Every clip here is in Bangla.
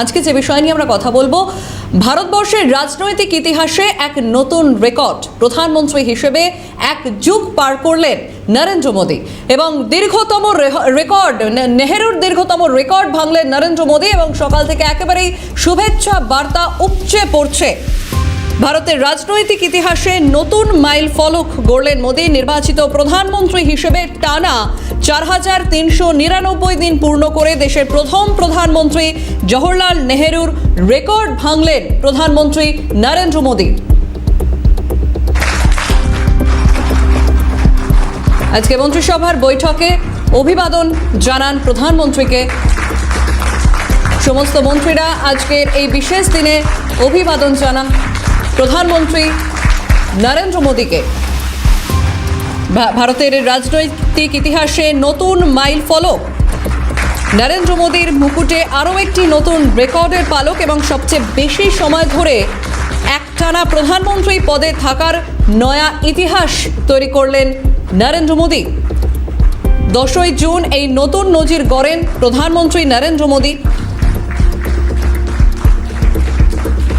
আজকে যে বিষয় নিয়ে আমরা কথা বলবো, ভারতবর্ষের রাজনৈতিক ইতিহাসে এক নতুন রেকর্ড। প্রধানমন্ত্রী হিসেবে এক যুগ পার করলেন নরেন্দ্র মোদী এবং দীর্ঘতম রেকর্ড, নেহেরুর দীর্ঘতম রেকর্ড ভাঙলেন নরেন্দ্র মোদী এবং সকাল থেকে একেবারেই শুভেচ্ছা বার্তা উপচে পড়ছে। ভারতের রাজনৈতিক ইতিহাসে নতুন মাইল ফলক গড়লেন মোদী। নির্বাচিত প্রধানমন্ত্রী হিসেবে টানা ৪,৩৯৯ দিন পূর্ণ করে দেশের প্রথম প্রধানমন্ত্রী জওহরলাল নেহেরুর রেকর্ড ভাঙলেন প্রধানমন্ত্রী নরেন্দ্র মোদী। আজকে মন্ত্রিসভার বৈঠকে অভিবাদন জানান প্রধানমন্ত্রীকে। সমস্ত মন্ত্রীরা আজকের এই বিশেষ দিনে অভিবাদন জানান প্রধানমন্ত্রী নরেন্দ্র মোদীকে। ভারতের রাজনৈতিক ইতিহাসে নতুন মাইল ফলক, নরেন্দ্র মোদীর মুকুটে আরও একটি নতুন রেকর্ডের পালক এবং সবচেয়ে বেশি সময় ধরে একটানা প্রধানমন্ত্রী পদে থাকার নয়া ইতিহাস তৈরি করলেন নরেন্দ্র মোদী। 10ই জুন এই নতুন নজির গড়েন প্রধানমন্ত্রী নরেন্দ্র মোদী।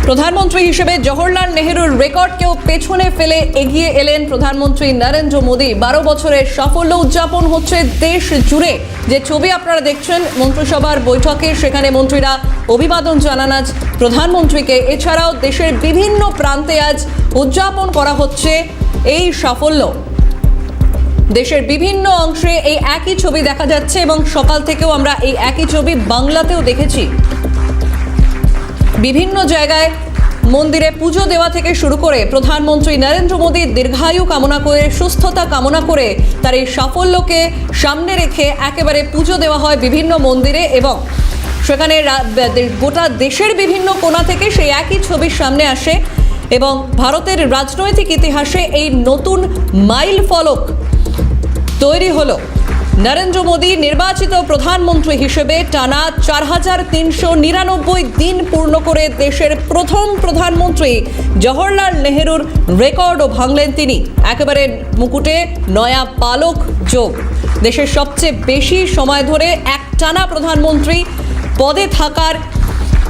প্রধানমন্ত্রী হিসেবে জওহরলাল নেহেরুর রেকর্ডকেও পেছনে ফেলে এগিয়ে এলেন প্রধানমন্ত্রী নরেন্দ্র মোদী। 12 বছরের সাফল্য উদযাপন হচ্ছে দেশ জুড়ে। যে ছবি আপনারা দেখছেন মন্ত্রিসভার বৈঠকে, সেখানে মন্ত্রীরা অভিবাদন জানান আজ প্রধানমন্ত্রীকে। এছাড়াও দেশের বিভিন্ন প্রান্তে আজ উদযাপন করা হচ্ছে এই সাফল্য। দেশের বিভিন্ন অংশে এই একই ছবি দেখা যাচ্ছে এবং সকাল থেকেও আমরা এই একই ছবি বাংলাতেও দেখেছি। বিভিন্ন জায়গায় মন্দিরে পুজো দেওয়া থেকে শুরু করে প্রধানমন্ত্রী নরেন্দ্র মোদীর দীর্ঘায়ু কামনা করে, সুস্থতা কামনা করে তার এই সাফল্যকে সামনে রেখে একেবারে পুজো দেওয়া হয় বিভিন্ন মন্দিরে এবং সেখানে গোটা দেশের বিভিন্ন কোণা থেকে সেই একই ছবির সামনে আসে এবং ভারতের রাজনৈতিক ইতিহাসে এই নতুন মাইল ফলক তৈরি হলো। নরেন্দ্র মোদী নির্বাচিত প্রধানমন্ত্রী হিসেবে টানা ৪,৩৯৯ দিন পূর্ণ করে দেশের প্রথম প্রধানমন্ত্রী জওহরলাল নেহেরুর রেকর্ডও ভাঙলেন তিনি। একেবারে মুকুটে নয়া পালক যোগ। দেশের সবচেয়ে বেশি সময় ধরে একটানা প্রধানমন্ত্রী পদে থাকার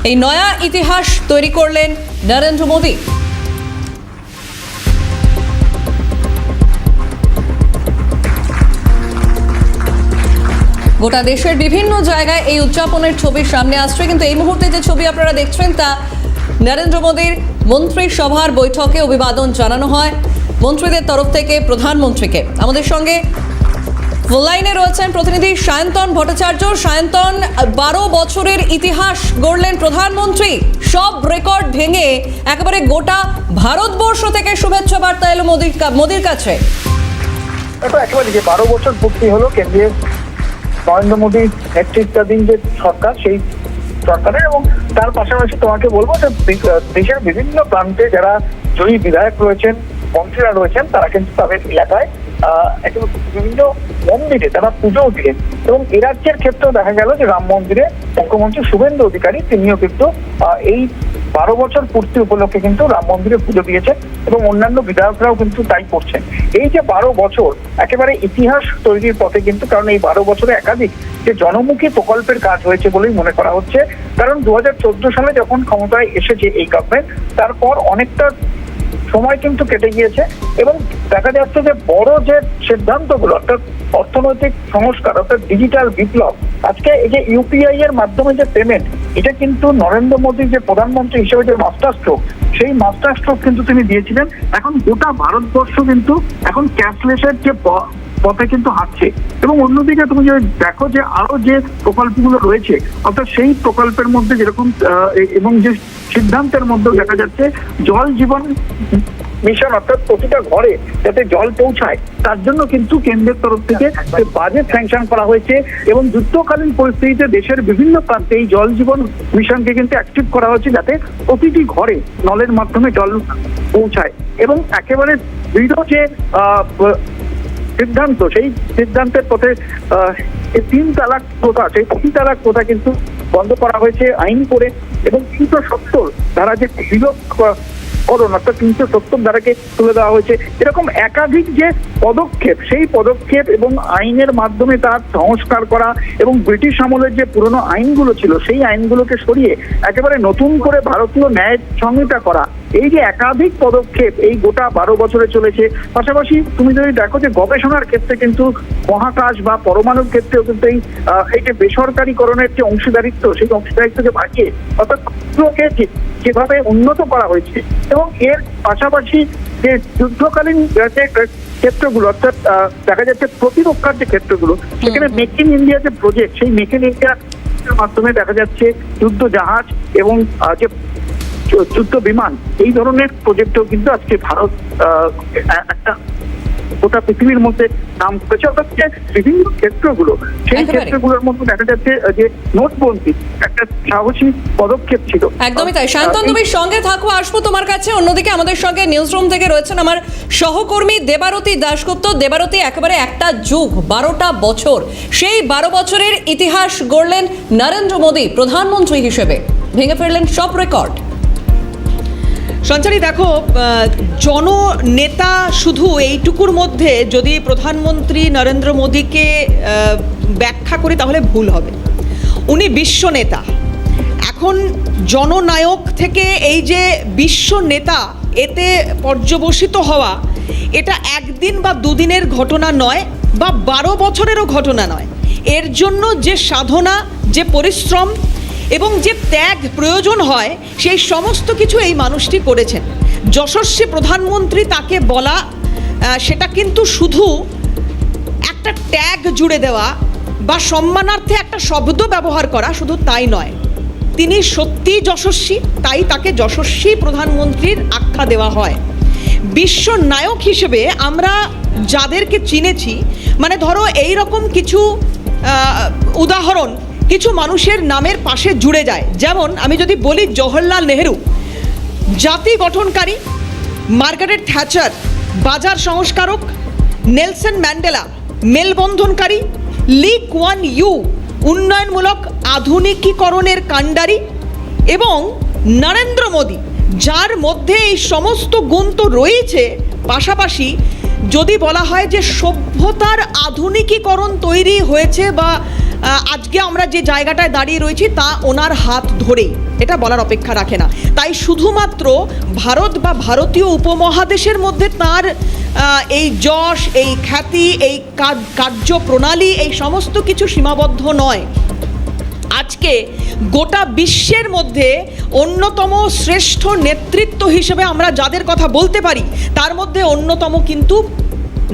এই নয়া ইতিহাস তৈরি করলেন নরেন্দ্র মোদী। গোটা দেশের বিভিন্ন জায়গায় এই উদযাপনের ছবি সামনে আসছে, কিন্তু এই মুহূর্তে যে ছবি আপনারা দেখছেন তা নরেন্দ্র মোদীর মন্ত্রিসভার বৈঠকে অভিবাদন জানানো হয় মন্ত্রীদের তরফ থেকে প্রধানমন্ত্রীকে। আমাদের সঙ্গে অনলাইনে রয়েছেন প্রতিনিধি সায়ন্তন ভট্টাচার্য। সায়ন্তন, 12 বছরের ইতিহাস গড়লেন প্রধানমন্ত্রী, সব রেকর্ড ভেঙে একেবারে গোটা ভারতবর্ষ থেকে শুভেচ্ছা বার্তা এলো মোদীর কাছে। একেবারে যে 12 বছর পূর্তি হলো কেন্দ্রীয় নরেন্দ্র মোদীর নেতৃত্বাধীন যে সরকার, সেই সরকারের, এবং তার পাশাপাশি তোমাকে বলবো যে দেশের বিভিন্ন প্রান্তে যারা জয়ী বিধায়ক রয়েছেন, মন্ত্রীরা রয়েছেন, তারা কিন্তু তাদের এলাকায় বিভিন্ন মন্দিরে তারা পুজোও দিলেন। এবং এ রাজ্যের ক্ষেত্রেও দেখা গেল যে রাম মন্দিরে মুখ্যমন্ত্রী শুভেন্দু অধিকারী তিনিও কিন্তু এই 12 বছর পূর্তি উপলক্ষে কিন্তু রাম মন্দিরে পুজো দিয়েছেন এবং অন্যান্য বিধায়করাও কিন্তু তাই করছেন। এই যে 12 বছর একেবারে ইতিহাস তৈরির পথে কিন্তু, কারণ এই 12 বছরে একাধিক যে জনমুখী প্রকল্পের কাজ হয়েছে বলেই মনে করা হচ্ছে। কারণ 2014 সালে যখন ক্ষমতায় এসেছে এই গভর্নমেন্ট, তারপর অনেকটা সময় কিন্তু কেটে গিয়েছে এবং দেখা যাচ্ছে যে বড় যে সিদ্ধান্তগুলো, অর্থাৎ অর্থনৈতিক সংস্কার, অর্থাৎ ডিজিটাল বিপ্লব, আজকে এই যে ইউপিআই এর মাধ্যমে যে পেমেন্ট, এটা কিন্তু নরেন্দ্র মোদী যে প্রধানমন্ত্রী হিসেবে যে মাস্টার স্ট্রোক, সেই মাস্টার স্ট্রোক কিন্তু তিনি দিয়েছিলেন। এখন গোটা ভারতবর্ষ কিন্তু এখন ক্যাশলেসের যে পথে কিন্তু হাঁটছে। এবং অন্যদিকে তুমি যদি দেখো যে আরো যে প্রকল্পগুলো রয়েছে, অর্থাৎ সেই প্রকল্পের মধ্যে যেরকম এবং যে সিদ্ধান্তের মধ্যেও দেখা যাচ্ছে জল জীবন মিশন, অর্থাৎ প্রতিটা ঘরে যাতে জল পৌঁছায়, তার জন্য কিন্তু কেন্দ্রের তরফ থেকে বাজেট স্যাংশন করা হয়েছে এবং যুদ্ধকালীন পরিস্থিতিতে দেশের বিভিন্ন প্রান্তে এই জল জীবন মিশনকে কিন্তু অ্যাক্টিভ করা হয়েছে যাতে প্রতিটি ঘরে নলের মাধ্যমে জল পৌঁছায়। এবং একেবারে দৃঢ় যে সিদ্ধান্ত, সেই সিদ্ধান্তের পথে 3 তালাক প্রথা, সেই 3 তালাক প্রথা কিন্তু বন্ধ করা হয়েছে আইন করে। এবং 370 ধারা যে বিলোপ করণ অর্থাৎ 370 ধারাকে তুলে দেওয়া হয়েছে। এরকম একাধিক যে পদক্ষেপ, সেই পদক্ষেপ এবং আইনের মাধ্যমে তার সংস্কার করা এবং ব্রিটিশ আমলের যে পুরনো আইনগুলো ছিল সেই আইনগুলোকে সরিয়ে একেবারে নতুন করে ভারতীয় ন্যায় সংহিতা করা, এই যে একাধিক পদক্ষেপ এই গোটা 12 বছরে চলেছে। পাশাপাশি তুমি যদি দেখো যে গবেষণার ক্ষেত্রে কিন্তু মহাকাশ বা পরমাণুর ক্ষেত্রেও কিন্তু এই যে বেসরকারীকরণের যে অংশীদারিত্ব, সেই অংশীদারিত্বকে বাড়িয়ে অর্থাৎ ক্ষেত্রকে যেভাবে উন্নত করা হয়েছে এবং এর পাশাপাশি যে যুদ্ধকালীন যে ক্ষেত্রগুলো অর্থাৎ দেখা যাচ্ছে প্রতিরক্ষার যে ক্ষেত্রগুলো, সেখানে মেক ইন ইন্ডিয়া যে প্রজেক্ট, সেই মেক ইন ইন্ডিয়া মাধ্যমে দেখা যাচ্ছে যুদ্ধ জাহাজ এবং যে যুদ্ধ বিমান, এই ধরনের প্রজেক্টও কিন্তু আজকে ভারত একটা গোটা পৃথিবীর মধ্যে নাম করেছে। অর্থাৎ যে বিভিন্ন ক্ষেত্রগুলো, সেই ক্ষেত্রগুলোর মধ্যে দেখা যাচ্ছে যে নোটবন্দি একটা সাহসী পদক্ষেপ ছিল। একদমই তাই। শান্তন, তুমি সঙ্গে থাকো, আসবো তোমার কাছে। অন্যদিকে আমাদের সঙ্গে নিউজ রুম থেকে রয়েছেন আমার সহকর্মী দেবারতী দাশগুপ্ত। দেবারতী, একেবারে একটা যুগ, 12টা বছর, সেই 12 বছরের ইতিহাস গড়লেন নরেন্দ্র মোদী প্রধানমন্ত্রী হিসেবে, ভেঙে ফেললেন সব রেকর্ড। সঞ্চারী, দেখো, জননেতা শুধু এইটুকুর মধ্যে যদি প্রধানমন্ত্রী নরেন্দ্র মোদীকে ব্যাখ্যা করি তাহলে ভুল হবে। উনি বিশ্ব নেতা। এখন জননায়ক থেকে এই যে বিশ্ব নেতা, এতে পর্যবসিত হওয়া, এটা একদিন বা দুদিনের ঘটনা নয়, বা 12 বছরেরও ঘটনা নয়। এর জন্য যে সাধনা, যে পরিশ্রম এবং যে ত্যাগ প্রয়োজন হয়, সেই সমস্ত কিছু এই মানুষটি করেছেন। যশস্বী প্রধানমন্ত্রী তাকে বলা, সেটা কিন্তু শুধু একটা ট্যাগ জুড়ে দেওয়া বা সম্মানার্থে একটা শব্দ ব্যবহার করা, শুধু তাই নয়, তিনি সত্যিই যশস্বী, তাই তাকে যশস্বী প্রধানমন্ত্রীর আখ্যা দেওয়া হয়। বিশ্ব নায়ক হিসেবে আমরা যাদেরকে চিনেছি, মানে ধরো এই রকম কিছু উদাহরণ কিছু মানুষের নামের পাশে জুড়ে যায়। যেমন আমি যদি বলি, জওহরলাল নেহেরু জাতি গঠনকারী, মার্গারেট থ্যাচার বাজার সংস্কারক, নেলসন ম্যান্ডেলা মেলবন্ধনকারী, লি কুয়ান ইউ উন্নয়নমূলক আধুনিকীকরণের কাণ্ডারি, এবং নরেন্দ্র মোদী, যার মধ্যে এই সমস্ত গুণ তো রয়েছে, পাশাপাশি যদি বলা হয় যে সভ্যতার আধুনিকীকরণ তৈরি হয়েছে বা আজকে আমরা যে জায়গাটায় দাঁড়িয়ে রয়েছি তা ওনার হাত ধরেই, এটা বলার অপেক্ষা রাখে না। তাই শুধুমাত্র ভারত বা ভারতীয় উপমহাদেশের মধ্যে তার এই যশ, এই খ্যাতি, এই কার্যপ্রণালী, এই সমস্ত কিছু সীমাবদ্ধ নয়। আজকে গোটা বিশ্বের মধ্যে অন্যতম শ্রেষ্ঠ নেতৃত্ব হিসেবে আমরা যাদের কথা বলতে পারি, তার মধ্যে অন্যতম কিন্তু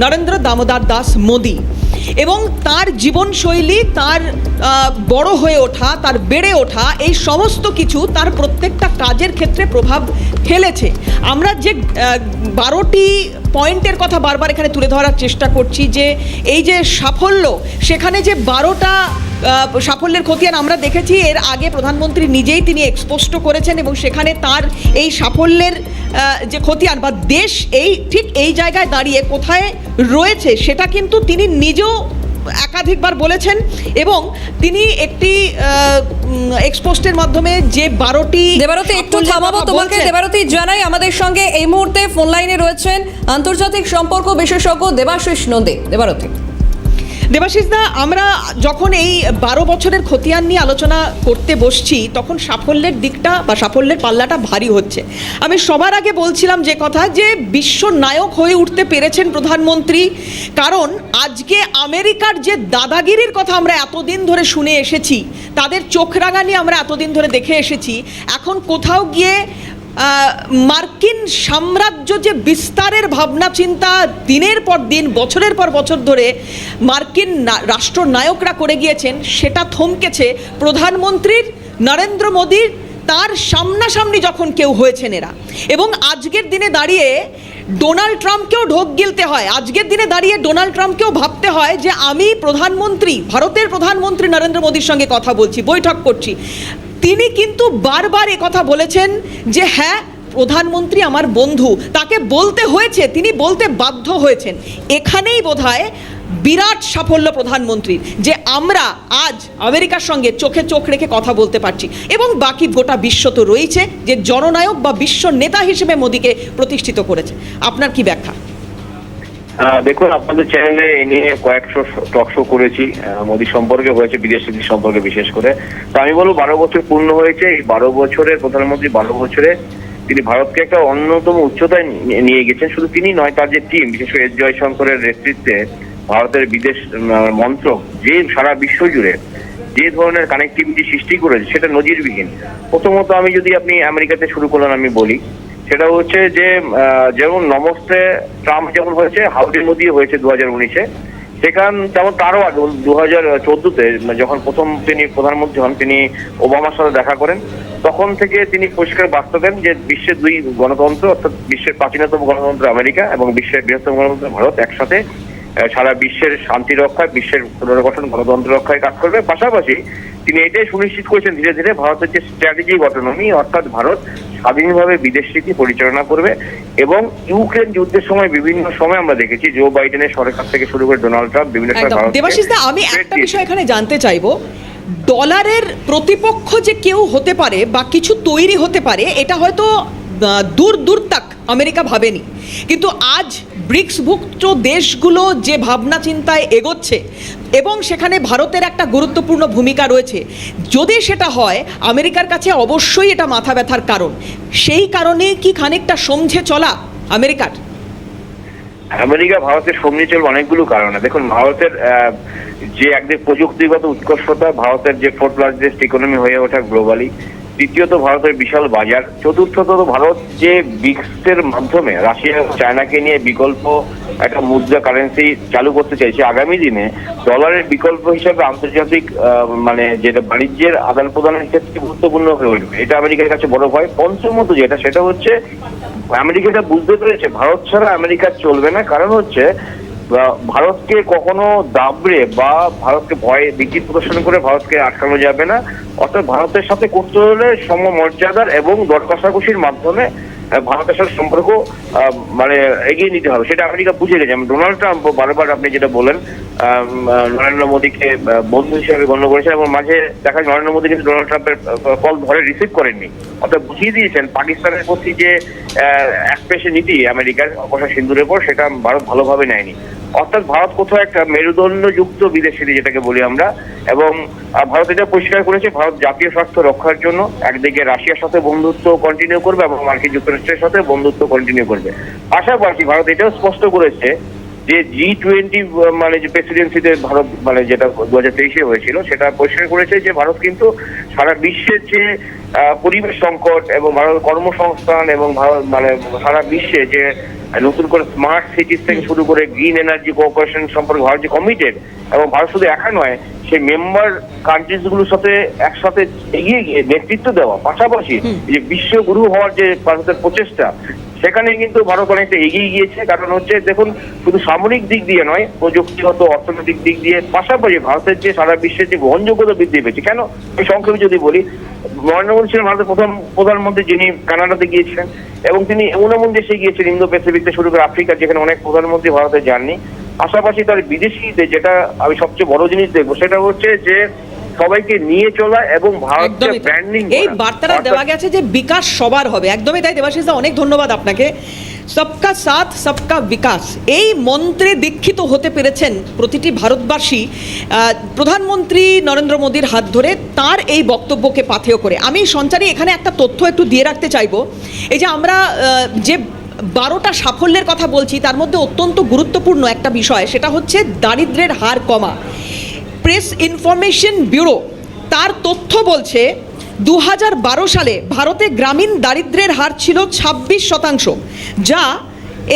নরেন্দ্র দামোদর দাস মোদী। এবং তার জীবনশৈলী, তার বড় হয়ে ওঠা, তার বেড়ে ওঠা, এই সমস্ত কিছু তার প্রত্যেকটা কাজের ক্ষেত্রে প্রভাব ফেলেছে। আমরা যে 12টি পয়েন্টের কথা বারবার এখানে তুলে ধরার চেষ্টা করছি, যে এই যে সাফল্য, সেখানে যে 12টা সাফল্যের খতিয়ান আমরা দেখেছি, এর আগে প্রধানমন্ত্রী নিজেই তিনি এক্সপোস্ট করেছেন, এবং সেখানে তার এই সাফল্যের যে খতিয়ান বা দেশ ঠিক এই জায়গায় দাঁড়িয়ে কোথায় রয়েছে, সেটা কিন্তু তিনি নিজেও একাধিকবার বলেছেন। এবং তিনি একটি এক্সপোস্টের মাধ্যমে যে 12টি, দেবারতী একটু থামাবো তোমাকে। দেবারতী, জানাই আমাদের সঙ্গে এই মুহূর্তে ফোন লাইনে রয়েছেন আন্তর্জাতিক সম্পর্ক বিশেষজ্ঞ দেবাশিস নন্দী। দেবাশিসদা, আমরা যখন এই 12 বছরের খতিয়ান নিয়ে আলোচনা করতে বসছি, তখন সাফল্যের দিকটা বা সাফল্যের পাল্লাটা ভারী হচ্ছে। আমি সবার আগে বলছিলাম যে কথা, যে বিশ্ব নায়ক হয়ে উঠতে পেরেছেন প্রধানমন্ত্রী, কারণ আজকে আমেরিকার যে দাদাগিরির কথা আমরা এতদিন ধরে শুনে এসেছি, তাদের চোখ রাঙানি আমরা এতদিন ধরে দেখে এসেছি, এখন কোথাও গিয়ে মার্কিন সাম্রাজ্য যে বিস্তারের ভাবনা চিন্তা দিনের পর দিন, বছরের পর বছর ধরে মার্কিন রাষ্ট্রনায়করা করে গিয়েছেন, সেটা থমকেছে প্রধানমন্ত্রীর নরেন্দ্র মোদীর তার সামনাসামনি যখন কেউ হয়েছেন এরা। এবং আজকের দিনে দাঁড়িয়ে ডোনাল্ড ট্রাম্পকেও ঢোক গিলতে হয়, আজকের দিনে দাঁড়িয়ে ডোনাল্ড ট্রাম্পকেও ভাবতে হয় যে আমি প্রধানমন্ত্রী, ভারতের প্রধানমন্ত্রী নরেন্দ্র মোদীর সঙ্গে কথা বলছি, বৈঠক করছি। তিনি কিন্তু বারবার কথা বলেছেন যে হ্যাঁ, প্রধানমন্ত্রী আমার বন্ধু, তাকে বলতে হয়েছে, তিনি বলতে বাধ্য হয়েছেন। এখানেই বোধহয় বিরাট সাফল্য প্রধানমন্ত্রীর, যে আমরা আজ আমেরিকার সঙ্গে চোখে চোখ রেখে কথা বলতে পারছি, এবং বাকি গোটা বিশ্ব তো রয়েছে যে জননায়ক বা বিশ্ব নেতা হিসেবে মোদিকে প্রতিষ্ঠিত করেছে। আপনার কি ব্যাখ্যা? দেখুন, আপনাদের চ্যানেলে এ নিয়ে কয়েকশো টক শো করেছি, মোদী সম্পর্কে হয়েছে, বিদেশ নীতি সম্পর্কে বিশেষ করে। তো আমি বলবো 12 বছর পূর্ণ হয়েছে। এই 12 বছরে প্রধানমন্ত্রী 12 বছরে তিনি ভারতকে একটা অন্যতম উচ্চতায় নিয়ে গেছেন। শুধু তিনি নয়, তার যে টিম, বিশেষ করে এস জয়শঙ্করের নেতৃত্বে ভারতের বিদেশ মন্ত্রক, যে সারা বিশ্ব জুড়ে যে ধরনের কানেক্টিভিটি সৃষ্টি করেছে সেটা নজিরবিহীন। প্রথমত আমি যদি আপনি আমেরিকাতে শুরু করলেন আমি বলি, সেটা হচ্ছে যে যেমন নমস্তে ট্রাম্প যেমন হয়েছে, হাউডি মোদি হয়েছে 2019-এ, সেখান যেমন তারও আগে 2014-তে যখন প্রথম তিনি প্রধানমন্ত্রী হন, তিনি ওবামার সাথে দেখা করেন, তখন থেকে তিনি পরিষ্কার বার্তা দেন যে বিশ্বের দুই গণতন্ত্র, অর্থাৎ বিশ্বের প্রাচীনতম গণতন্ত্র আমেরিকা এবং বিশ্বের বৃহত্তম গণতন্ত্র ভারত একসাথে সারা বিশ্বের শান্তি রক্ষায়, বিশ্বের পুনর্গঠন, গণতন্ত্র রক্ষায় কাজ করবে। পাশাপাশি তিনি এটাই সুনিশ্চিত করেছেন ধীরে ধীরে ভারতের যে স্ট্র্যাটেজি অটোনমি, অর্থাৎ ভারত স্বাধীনভাবে বিদেশ নীতি পরিচালনা করবে। এবং ইউক্রেন যুদ্ধের সময় বিভিন্ন সময় আমরা দেখেছি জো বাইডেনের সরকার থেকে শুরু করে ডোনাল্ড ট্রাম্প বিভিন্ন সময়। দেবাশিস দা, আমি একটা বিষয় এখানে জানতে চাইবো, ডলারের প্রতিপক্ষ যে কেউ হতে পারে বা কিছু তৈরি হতে পারে, এটা হয়তো দূর দূর তাক আমেরিকা ভাবেনি, কিন্তু আজ ব্রিক্সভুক্ত দেশগুলো যে ভাবনা চিন্তায় এগোচ্ছে এবং সেখানে ভারতের একটা গুরুত্বপূর্ণ ভূমিকা রয়েছে, যদি সেটা হয় আমেরিকার কাছে অবশ্যই এটা মাথা ব্যথার কারণ। সেই কারণে কি খানিকটা সমঝে চলা আমেরিকার? আমেরিকা ভারতের সমঝে চলবে অনেকগুলো কারণে। দেখুন, ভারতের যে একদিকে প্রযুক্তিগত উৎকর্ষতা, ভারতের যে 4th লার্জেস্ট ইকোনমি হয়ে ওঠা গ্লোবালি, দ্বিতীয়ত ভারতের বিশাল বাজার, চতুর্থত ভারত যে ব্রিক্সের মাধ্যমে রাশিয়া চায়নাকে নিয়ে বিকল্প একটা মুদ্রা কারেন্সি চালু করতে চাইছে। আগামী দিনে ডলারের বিকল্প হিসাবে আন্তর্জাতিক মানে যেটা বাণিজ্যের আদান প্রদানের ক্ষেত্রে গুরুত্বপূর্ণ হয়ে উঠবে, এটা আমেরিকার কাছে বড় ভয়। পঞ্চমত যেটা, সেটা হচ্ছে আমেরিকাটা বুঝতে পেরেছে ভারত ছাড়া আমেরিকা চলবে না। কারণ হচ্ছে ভারতকে কখনো দাবড়ে বা ভারতকে ভয় বিদ্যুৎ প্রদর্শন করে ভারতকে আটকানো যাবে না। অর্থাৎ ভারতের সাথে করতে হলে সমমর্যাদার এবং দর কষাকষির মাধ্যমে ভারতের সাথে সম্পর্ক মানে এগিয়ে নিতে হবে, সেটা আমেরিকা বুঝে গেছে। ডোনাল্ড ট্রাম্প বারবার আপনি যেটা বলেন নরেন্দ্র মোদীকে বন্ধু হিসেবে গণ্য করেছেন, এবং মাঝে দেখা যায় নরেন্দ্র মোদী কিন্তু ডোনাল্ড ট্রাম্পের কল ধরে রিসিভ করেননি। অর্থাৎ বুঝিয়ে দিয়েছেন পাকিস্তানের প্রতি যে একপেশে নীতি আমেরিকার অপারেশন সিন্দুরের পর, সেটা ভারত ভালোভাবে নেয়নি। অর্থাৎ ভারত কোথাও একটা মেরুদণ্ডযুক্ত বিদেশ নীতি যেটাকে বলি আমরা, এবং ভারত এটা পরিষ্কার করেছে ভারত জাতীয় স্বার্থ রক্ষার জন্য একদিকে রাশিয়ার সাথে বন্ধুত্ব কন্টিনিউ করবে এবং মার্কিন যুক্তরাষ্ট্রের সাথে বন্ধুত্ব কন্টিনিউ করবে। পাশাপাশি ভারত এটাও স্পষ্ট করেছে যে G20 মানে যে প্রেসিডেন্সিতে ভারত মানে যেটা 2023-এ হয়েছিল, সেটা পরিষ্কার করেছে যে ভারত কিন্তু সারা বিশ্বের যে পরিবেশ সংকট এবং ভারত কর্মসংস্থান এবং ভারত মানে সারা বিশ্বে যে নতুন করে স্মার্ট সিটিজ থেকে শুরু করে গ্রিন এনার্জি কোঅপারেশন সম্পর্কে ভারত যে কমিটেড, এবং ভারত শুধু একা নয়, সেই মেম্বার কান্ট্রিজ গুলোর সাথে একসাথে এগিয়ে গিয়ে নেতৃত্ব দেওয়া, পাশাপাশি যে বিশ্বগুরু হওয়ার যে ভারতের প্রচেষ্টা, সেখানে কিন্তু ভারত অনেকটা এগিয়ে গিয়েছে। কারণ হচ্ছে দেখুন, শুধু সামরিক দিক দিয়ে নয়, প্রযুক্তিগত অর্থনৈতিক দিক দিয়ে, পাশাপাশি ভারতের যে সারা বিশ্বের যে গ্রহণযোগ্যতা বৃদ্ধি পেয়েছে। কেন এই সংক্ষেপে যদি বলি, নরেন্দ্র মোদী ছিলেন ভারতের প্রথম প্রধানমন্ত্রী যিনি কানাডাতে গিয়েছিলেন, এবং তিনি এমন এমন দেশে গিয়েছেন ইন্দো প্যাসিফিক থেকে শুরু করে আফ্রিকা, যেখানে অনেক প্রধানমন্ত্রী ভারতে যাননি। পাশাপাশি তার বিদেশিতে যেটা আমি সবচেয়ে বড় জিনিস দেখবো, সেটা হচ্ছে যে সবাইকে নিয়ে চলা এবং ভারতকে ব্র্যান্ডিং, এই বার্তাটা দেওয়া গেছে যে বিকাশ সবার হবে। একদমই তাই দেবাশিস দা, অনেক ধন্যবাদ আপনাকে। সবকা সাথ সবকা বিকাশ, এই মন্ত্রে দীক্ষিত হতে পেরেছেন প্রতিটি ভারতবাসী প্রধানমন্ত্রী নরেন্দ্র মোদীর হাত ধরে, তার এই বক্তব্যকে পাথেয় করে। আমি সঞ্চারী এখানে একটা তথ্য একটু দিয়ে রাখতে চাইবো। এই যে আমরা যে 12টা সাফল্যের কথা বলছি, তার মধ্যে অত্যন্ত গুরুত্বপূর্ণ একটা বিষয়, সেটা হচ্ছে দারিদ্র্যের হার কমা। প্রেস ইনফরমেশন ব্যুরো তার তথ্য বলছে 2012 সালে ভারতে গ্রামীণ দারিদ্র্যের হার ছিল 26%, যা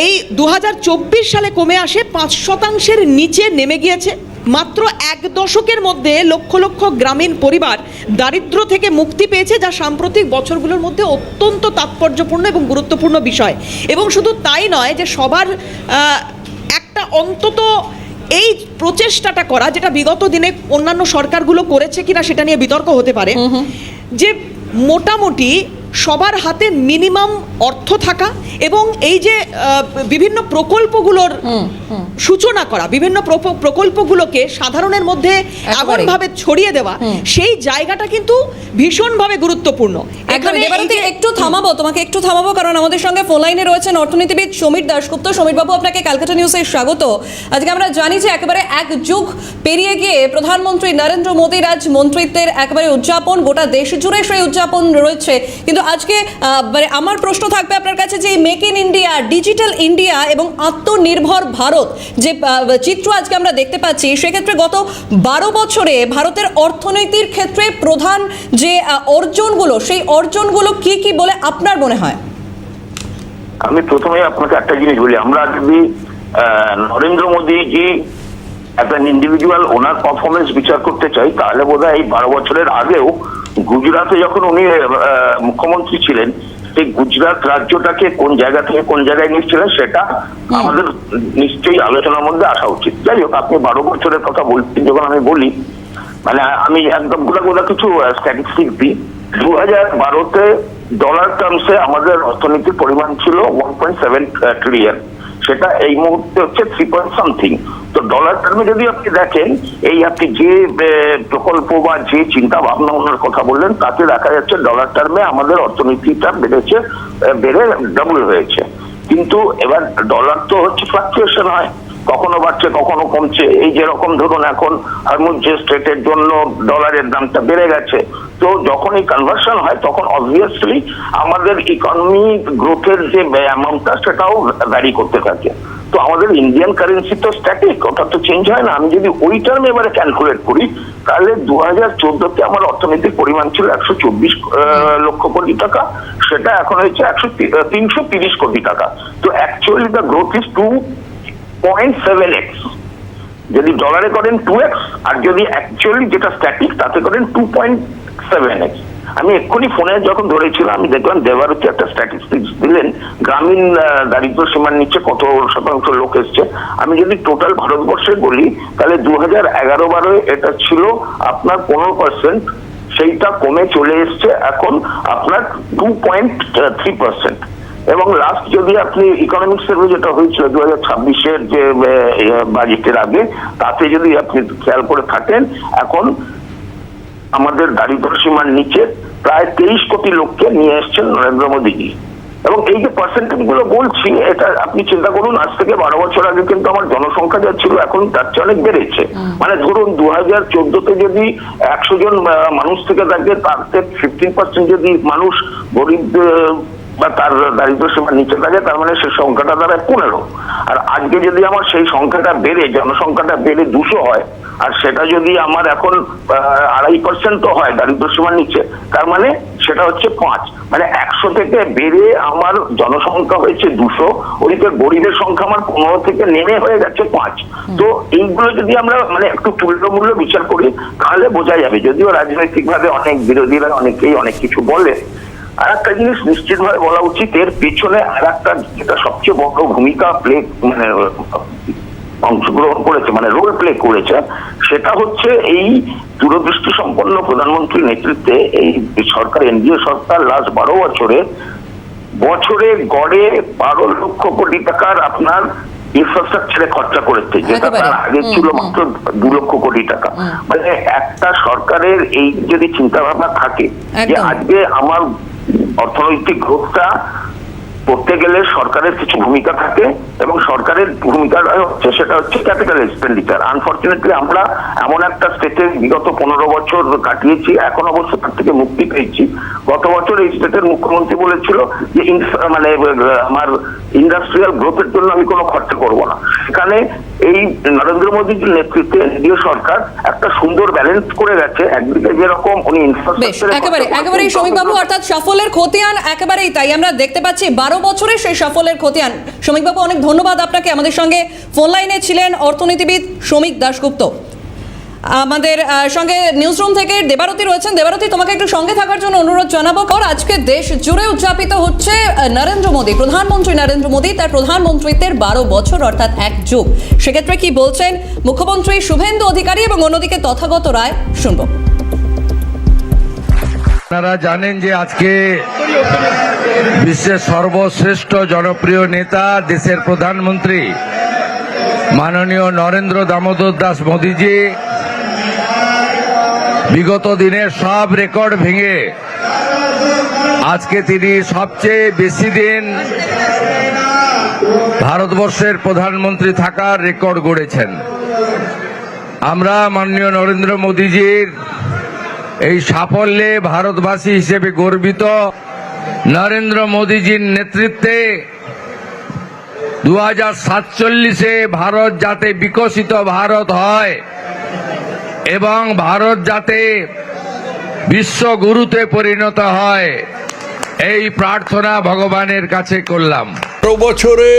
এই 2024 সালে কমে আসে 5%-এর নিচে নেমে গিয়েছে। মাত্র 1 দশকের মধ্যে লক্ষ লক্ষ গ্রামীণ পরিবার দারিদ্র্য থেকে মুক্তি পেয়েছে, যা সাম্প্রতিক বছরগুলোর মধ্যে অত্যন্ত তাৎপর্যপূর্ণ এবং গুরুত্বপূর্ণ বিষয়। এবং শুধু তাই নয়, যে সবার একটা অন্তত এই প্রচেষ্টাটা করা, যেটা বিগত দিনে অন্যান্য সরকারগুলো করেছে কিনা সেটা নিয়ে বিতর্ক হতে পারে, যে মোটামুটি সবার হাতে মিনিমাম অর্থ থাকা এবং এই যে বিভিন্ন প্রকল্পগুলোর সূচনা করা, বিভিন্ন প্রকল্পগুলোকে সাধারণের মধ্যে এমনভাবে ছড়িয়ে দেওয়া, সেই জায়গাটা কিন্তু ভীষণভাবে গুরুত্বপূর্ণ। এখানে একটু থামাবো, তোমাকে একটু থামাবো, কারণ আমাদের সঙ্গে ফোন লাইনে রয়েছেন অর্থনীতিবিদ সমীর দাশগুপ্ত। সমীর বাবু, আপনাকে ক্যালকাটা নিউজে স্বাগত। আজকে আমরা জানি যে একেবারে এক যুগ পেরিয়ে গিয়ে প্রধানমন্ত্রী নরেন্দ্র মোদীর আজ মন্ত্রিত্বের একেবারে উদযাপন, গোটা দেশ জুড়ে সেই উদযাপন রয়েছে। কিন্তু আজকে আমার প্রশ্ন থাকবে আপনার কাছে যে make in India, digital India এবং আত্মনির্ভর ভারত যে চিত্র আজকে আমরা দেখতে পাচ্ছি, সেক্ষেত্রে গত 12 বছরে ভারতের অর্থনীতির ক্ষেত্রে প্রধান যে অর্জনগুলো, সেই অর্জনগুলো কি কি বলে আপনার মনে হয়? আমি প্রথমে আপনাকে একটা জিনিস বলি, আমরা যদি Narendra Modiji as an individual ওনার পারফরমেন্স বিচার করতে চাই, তাহলে বোধহয় এই 12 বছরের আগেও গুজরাটে যখন উনি মুখ্যমন্ত্রী ছিলেন, সেই গুজরাট রাজ্যটাকে কোন জায়গা থেকে কোন জায়গায় নিচ্ছিলেন সেটা আমাদের নিশ্চয়ই আলোচনার মধ্যে আসা উচিত। যাই হোক, আপনি 12 বছরের কথা বলছেন, যখন আমি বলি মানে আমি একদম গোটা কিছু স্ট্যাটিস্টিক দিই। 2012-তে ডলার টার্মসে আমাদের অর্থনীতির পরিমাণ ছিল 1.7 ট্রিলিয়ন, সেটা এই মুহূর্তে হচ্ছে 3 পয়েন্ট সামথিং। তো ডলার টার্মে যদি আপনি দেখেন, এই আপনি যে প্রকল্প বা যে চিন্তা ভাবনা ওনার কথা বললেন, তাতে দেখা যাচ্ছে ডলার টার্মে আমাদের অর্থনীতিটা বেড়ে ডাবল হয়েছে। কিন্তু এবার ডলার তো হচ্ছে ফ্লাকচুয়েশন হয়, কখনো বাড়ছে কখনো কমছে। এই যেরকম ধরুন এখন হরমুজ স্ট্রেটের জন্য ডলারের দামটা বেড়ে গেছে, তো যখন এই কনভার্সন হয় তখন অবভিয়াসলি আমাদের ইকোনমি গ্রোথের যে অ্যামাউন্টটা সেটাও ভ্যারি করতে থাকে। তো আমাদের ইন্ডিয়ান কারেন্সি তো স্ট্যাটিক, ওটা তো চেঞ্জ হয় না। আমি যদি ওই টার্মে এবারে ক্যালকুলেট করি, তাহলে 2014-তে আমার অর্থনীতির পরিমাণ ছিল 124 লক্ষ কোটি টাকা, সেটা এখন হয়েছে 330 কোটি টাকা। তো actually the growth is 2.7x। যদি ডলারে করেন 2x, আর যদি অ্যাকচুয়ালি যেটা স্ট্যাটিক তাতে করেন 2.7x। আমি এক্ষুনি ফোনে যখন ধরেছিলাম, আমি দেখলাম দেবারতী একটা স্ট্যাটিস্টিক্স দিলেন, গ্রামীণ দারিদ্র সীমার নিচে কত শতাংশ লোক এসছে। আমি যদি টোটাল ভারতবর্ষে বলি, তাহলে 2011-12 এটা ছিল আপনার 15%, সেইটা কমে চলে এসছে এখন আপনার 2.3%। এবং লাস্ট যদি আপনি ইকোনমিক সার্ভে যেটা হয়েছিল 2026-এর যে বাজেটের আগে, তাতে যদি আপনি খেয়াল করে থাকেন, এখন আমাদের দারিদ্র সীমার নিচে প্রায় 23 কোটি লোককে নিয়ে এসছেন নরেন্দ্র মোদীজি। এবং এই যে পার্সেন্টেজ গুলো বলছি, এটা আপনি চিন্তা করুন, আজ থেকে 12 বছর আগে কিন্তু আমার জনসংখ্যা যা ছিল এখন তার চেয়ে অনেক বেড়েছে। মানে ধরুন 2014-তে যদি 100 জন মানুষ থেকে থাকে, তাতে 15% যদি মানুষ গরিব বা তার দারিদ্র সীমার নিচে থাকে, তার মানে সেই সংখ্যাটা দাঁড়ায় 15। আর আজকে যদি আমার সেই সংখ্যাটা বেড়ে, জনসংখ্যাটা বেড়ে 200 হয়, আর সেটা যদি আমার এখন 2.5% হয় দারিদ্র সীমার নিচে, তার মানে সেটা হচ্ছে 5। মানে 100 থেকে বেড়ে আমার জনসংখ্যা হয়েছে 200, ওদিকে গরিবের সংখ্যা আমার 15 থেকে নেমে হয়ে গেছে 5। তো এইগুলো যদি আমরা মানে একটু তুল্যমূল্য বিচার করি, তাহলে বোঝা যাবে। যদিও রাজনৈতিক ভাবে অনেক বিরোধীরা অনেকেই অনেক কিছু বলে, আর একটা জিনিস নিশ্চিতভাবে বলা উচিত, এর পেছনে আর একটা যেটা সবচেয়ে বড় ভূমিকা মানে অংশগ্রহণ করেছে, মানে রোল প্লে করেছে, সেটা হচ্ছে এই দূরদৃষ্টি সম্পন্ন প্রধানমন্ত্রীর নেতৃত্বে এই সরকার, এনডিএ সরকার লাস্ট 12 বছরে গড়ে 12 লক্ষ কোটি টাকার আপনার ইনফ্রাস্ট্রাকচারে খরচা করেছে, যেটা তার আগে ছিল মাত্র 2 লক্ষ কোটি টাকা। মানে একটা সরকারের এই যদি চিন্তা ভাবনা থাকে যে আজকে আমার অর্থনৈতিক গ্রোথটা করতে গেলে সরকারের কিছু ভূমিকা থাকে, এবং সরকারের ভূমিকা হচ্ছে সেটা হচ্ছে ক্যাপিটাল এক্সপেন্ডিচার। আনফরচুনেটলি আমরা এমন একটা স্টেটে বিগত 15 বছর কাটিয়েছি, এখন অবশ্য তার থেকে মুক্তি পেয়েছি। গত বছর এই স্টেটের মুখ্যমন্ত্রী বলেছিল যে মানে আমার ইন্ডাস্ট্রিয়াল গ্রোথের জন্য আমি কোনো খরচা করব না। সেখানে এই নরেন্দ্র মোদীর নেতৃত্বে এনডিএ সরকার একটা সুন্দর ব্যালেন্স করে গেছে। একদিকে যেরকম উনি ইনফ্রাস্ট্রাকচার একেবারেই শ্রমিক বাবু, অর্থাৎ সাফল্যের খতিয়ান একেবারেই তাই আমরা দেখতে পাচ্ছি 12 বছরে সেই সাফল্যের খতিয়ান। শ্রমিক বাবু, অনেক ধন্যবাদ আপনাকে। আমাদের সঙ্গে ফোন লাইনে ছিলেন অর্থনীতিবিদ সমীর দাশগুপ্ত। আমাদের সঙ্গে নিউজরুম থেকে দেবারতী রয়েছেন। দেবারতী, তোমাকে একটু সঙ্গে থাকার জন্য অনুরোধ জানাবো। আজকে দেশ জুড়ে উদযাপিত হচ্ছে নরেন্দ্র মোদী, প্রধানমন্ত্রী নরেন্দ্র মোদী, তার প্রধানমন্ত্রীত্বের 12 বছর অর্থাৎ এক যুগ। সেক্ষেত্রে কি বলছেন মুখ্যমন্ত্রী শুভেন্দু অধিকারী এবং অন্যদিকে তথাগত রায়, শুনবো। আপনারা জানেন যে আজকে বিশ্বের সর্বশ্রেষ্ঠ জনপ্রিয় নেতা দেশের প্রধানমন্ত্রী মাননীয় নরেন্দ্র দামোদর দাস মোদীজি বিগত দিনের সব রেকর্ড ভেঙে আজকে তিনি সবচেয়ে বেশি দিন ভারতবর্ষের প্রধানমন্ত্রী থাকার রেকর্ড গড়েছেন। আমরা মাননীয় নরেন্দ্র মোদীজির এই সাফল্যে ভারতবাসী হিসেবে গর্বিত। নরেন্দ্র মোদীজির নেতৃত্বে 2047-এ ভারত যাতে বিকশিত ভারত হয় এবং ভারত যাতে বিশ্বগুরুতে পরিণত হয়, এই প্রার্থনা ভগবানের কাছে করলাম। 12 বছরে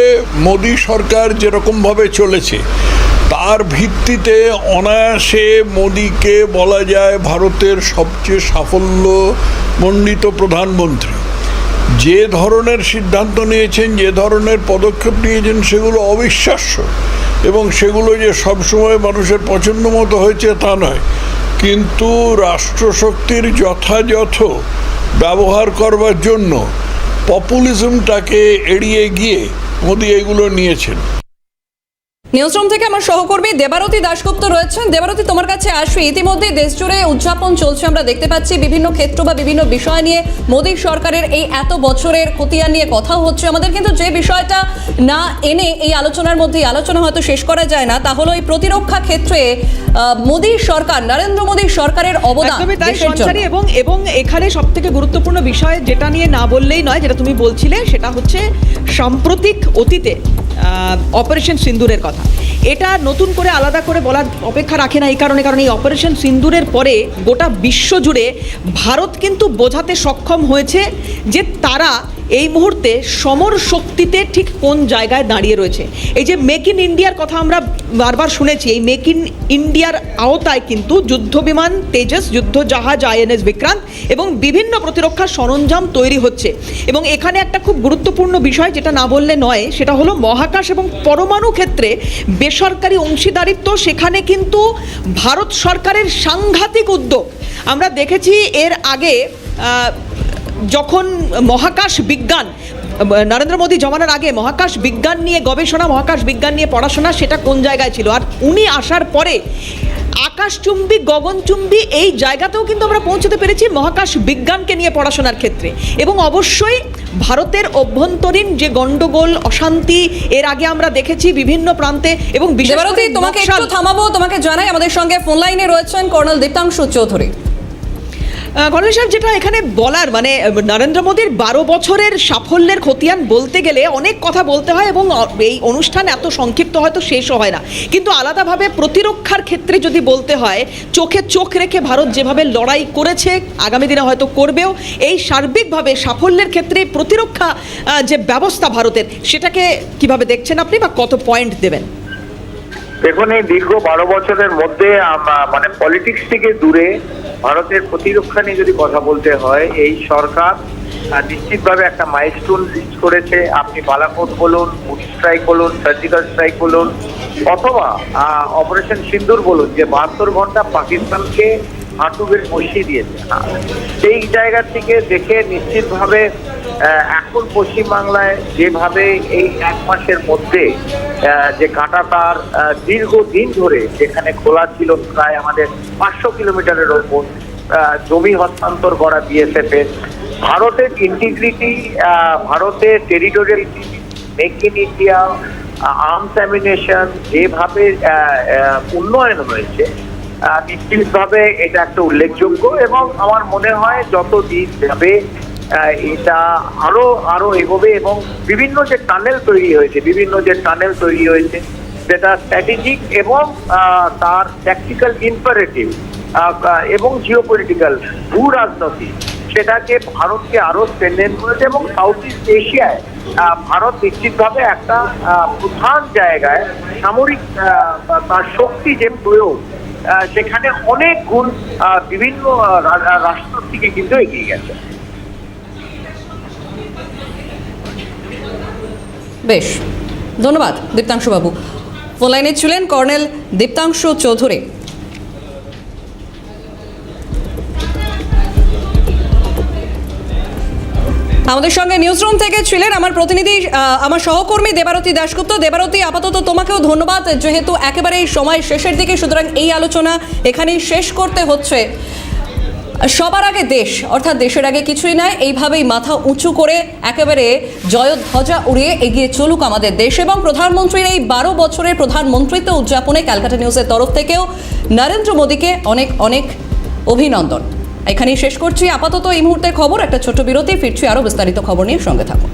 মোদী সরকার যেরকম ভাবে চলেছে তার ভিত্তিতে অনায়াসে মোদীকে বলা যায় ভারতের সবচেয়ে সাফল্যমণ্ডিত প্রধানমন্ত্রী। যে ধরনের সিদ্ধান্ত নিয়েছেন, যে ধরনের পদক্ষেপ নিয়েছেন, সেগুলো অবিশ্বাস্য এবং সেগুলো যে সবসময় মানুষের পছন্দ মতো হয়েছে তা নয়, কিন্তু রাষ্ট্রশক্তির যথাযথ ব্যবহার করবার জন্য পপুলিজমটাকে এড়িয়ে গিয়ে মোদী এগুলো নিয়েছেন। নিউজরুম থেকে আমার সহকর্মী দেবারতী দাশগুপ্ত রয়েছেন। দেবারতী, তোমার কাছে আসি। ইতিমধ্যে দেশ জুড়ে উদযাপন চলছে, আমরা দেখতে পাচ্ছি বিভিন্ন ক্ষেত্র বা বিভিন্ন বিষয় নিয়ে মোদী সরকারের এই এত বছরের খতিয়ান নিয়ে কথা হচ্ছে। আমাদের কিন্তু যে বিষয়টা না এনে এই আলোচনার মধ্যে আলোচনা হয়তো শেষ করা যায় না, তা হলো এই প্রতিরক্ষা ক্ষেত্রে মোদী সরকার, নরেন্দ্র মোদী সরকারের অবদান। এবং এখানে সব থেকে গুরুত্বপূর্ণ বিষয় যেটা নিয়ে না বললেই নয়, যেটা তুমি বলছিলে, সেটা হচ্ছে সাম্প্রতিক অতীতে অপারেশন সিন্দুরের কথা। এটা নতুন করে আলাদা করে বলার অপেক্ষা রাখে না এই কারণে, কারণ এই অপারেশন সিন্দুরের পরে গোটা বিশ্ব জুড়ে ভারত কিন্তু বোঝাতে সক্ষম হয়েছে যে তারা এই মুহূর্তে সমর শক্তিতে ঠিক কোন জায়গায় দাঁড়িয়ে রয়েছে। এই যে মেক ইন ইন্ডিয়ার কথা আমরা বারবার শুনেছি, এই মেক ইন ইন্ডিয়ার আওতায় কিন্তু যুদ্ধ বিমান তেজস, যুদ্ধ জাহাজ INS বিক্রান্ত এবং বিভিন্ন প্রতিরক্ষা সরঞ্জাম তৈরি হচ্ছে। এবং এখানে একটা খুব গুরুত্বপূর্ণ বিষয় যেটা না বললে নয়, সেটা হলো মহাকাশ এবং পরমাণু ক্ষেত্রে বেসরকারি অংশীদারিত্ব। সেখানে কিন্তু ভারত সরকারের সাংঘাতিক উদ্যোগ আমরা দেখেছি। এর আগে যখন মহাকাশ বিজ্ঞান নরেন্দ্র মোদী জমানার আগে মহাকাশ বিজ্ঞান নিয়ে গবেষণা, মহাকাশ বিজ্ঞান নিয়ে পড়াশোনা, সেটা কোন জায়গায় ছিল, আর উনি আসার পরে আকাশচুম্বী, গগনচুম্বী এই জায়গাতেও কিন্তু আমরা পৌঁছতে পেরেছি মহাকাশ বিজ্ঞানকে নিয়ে পড়াশোনার ক্ষেত্রে। এবং অবশ্যই ভারতের অভ্যন্তরীণ যে গন্ডগোল, অশান্তি এর আগে আমরা দেখেছি বিভিন্ন প্রান্তে। এবং তোমাকে একটু থামাবো, তোমাকে জানাই আমাদের সঙ্গে ফোন লাইনে রয়েছেন কর্নেল দীপ্তাংশু চৌধুরী। কর্নেল সাহেব, যেটা এখানে বলার মানে নরেন্দ্র মোদীর 12 বছরের সাফল্যের খতিয়ান বলতে গেলে অনেক কথা বলতে হয় এবং এই অনুষ্ঠান এত সংক্ষিপ্ত হয়তো শেষও হয় না, কিন্তু আলাদাভাবে প্রতিরক্ষার ক্ষেত্রে যদি বলতে হয়, চোখে চোখ রেখে ভারত যেভাবে লড়াই করেছে, আগামী দিনে হয়তো করবেও, এই সার্বিকভাবে সাফল্যের ক্ষেত্রে প্রতিরক্ষা যে ব্যবস্থা ভারতের, সেটাকে কিভাবে দেখছেন আপনি বা কত পয়েন্ট দেবেন? দেখুন, এই দীর্ঘ 12 বছরের মধ্যে মানে পলিটিক্স থেকে দূরে ভারতের প্রতিরক্ষা নিয়ে যদি কথা বলতে হয়, এই সরকার নিশ্চিতভাবে একটা মাইলস্টোন রিচ করেছে। আপনি বালাকোট বলুন, উড স্ট্রাইক বলুন, সার্জিক্যাল স্ট্রাইক বলুন, অথবা অপারেশন সিন্দুর বলুন, যে 72 ঘন্টা পাকিস্তানকে হাঁটু বেড়ে বসিয়ে দিয়েছে। সেই জায়গা থেকে দেখে নিশ্চিতভাবে এখন পশ্চিমবাংলায় যেভাবে এই 1 মাসের মধ্যে যে কাঁটাতার দীর্ঘদিন ধরে যেখানে খোলা ছিল, প্রায় আমাদের 500 কিলোমিটারের ওপর জমি হস্তান্তর করা BSF এর, ভারতের ইন্টিগ্রিটি, ভারতের territorial make in India, arms amination যেভাবে উন্নয়ন হয়েছে, নিশ্চিতভাবে এটা একটা উল্লেখযোগ্য। এবং আমার মনে হয় যত দিন যাবে এটা আরো এগোবে। এবং বিভিন্ন যে টানেল তৈরি হয়েছে যেটা স্ট্র্যাটেজিক এবং তার ট্যাকটিক্যাল ইম্পারেটিভ এবং জিওপলিটিক্যাল ভূ রাজনৈতিক, সেটাকে ভারতকে আরো স্ট্রেনথেন করেছে। এবং সাউথ ইস্ট এশিয়ায় ভারত নিশ্চিতভাবে একটা প্রধান জায়গায় সামরিক তার শক্তি যে প্রয়োগ, সেখানে অনেক গুণ বিভিন্ন রাষ্ট্র থেকে কিন্তু এগিয়ে গেছে। বেশ, ধন্যবাদ দীপ্তাংশু বাবু। ফোন লাইনে ছিলেন কর্নেল দীপ্তাংশু চৌধুরী। আমাদের সঙ্গে নিউজরুম থেকে ছিলেন আমার প্রতিনিধি, আমার সহকর্মী দেবারতী দাশগুপ্ত। দেবারতী, আপাতত তোমাকেও ধন্যবাদ, যেহেতু একেবারে এই সময় শেষের দিকে, সুতরাং এই আলোচনা এখানেই শেষ করতে হচ্ছে। সবার আগে দেশ, অর্থাৎ দেশের আগে কিছুই নয়, এইভাবেই মাথা উঁচু করে একেবারে জয়ধ্বজা উড়িয়ে এগিয়ে চলুক আমাদের দেশ। এবং প্রধানমন্ত্রীর এই 12 বছরের প্রধানমন্ত্রিত্ব উদযাপনে ক্যালকাটা নিউজের তরফ থেকেও নরেন্দ্র মোদীকে অনেক অনেক অভিনন্দন। এখানেই শেষ করছি আপাতত এই মুহূর্তের খবর। একটা ছোট বিরতি, ফিরছি আরও বিস্তারিত খবর নিয়ে, সঙ্গে থাকুন।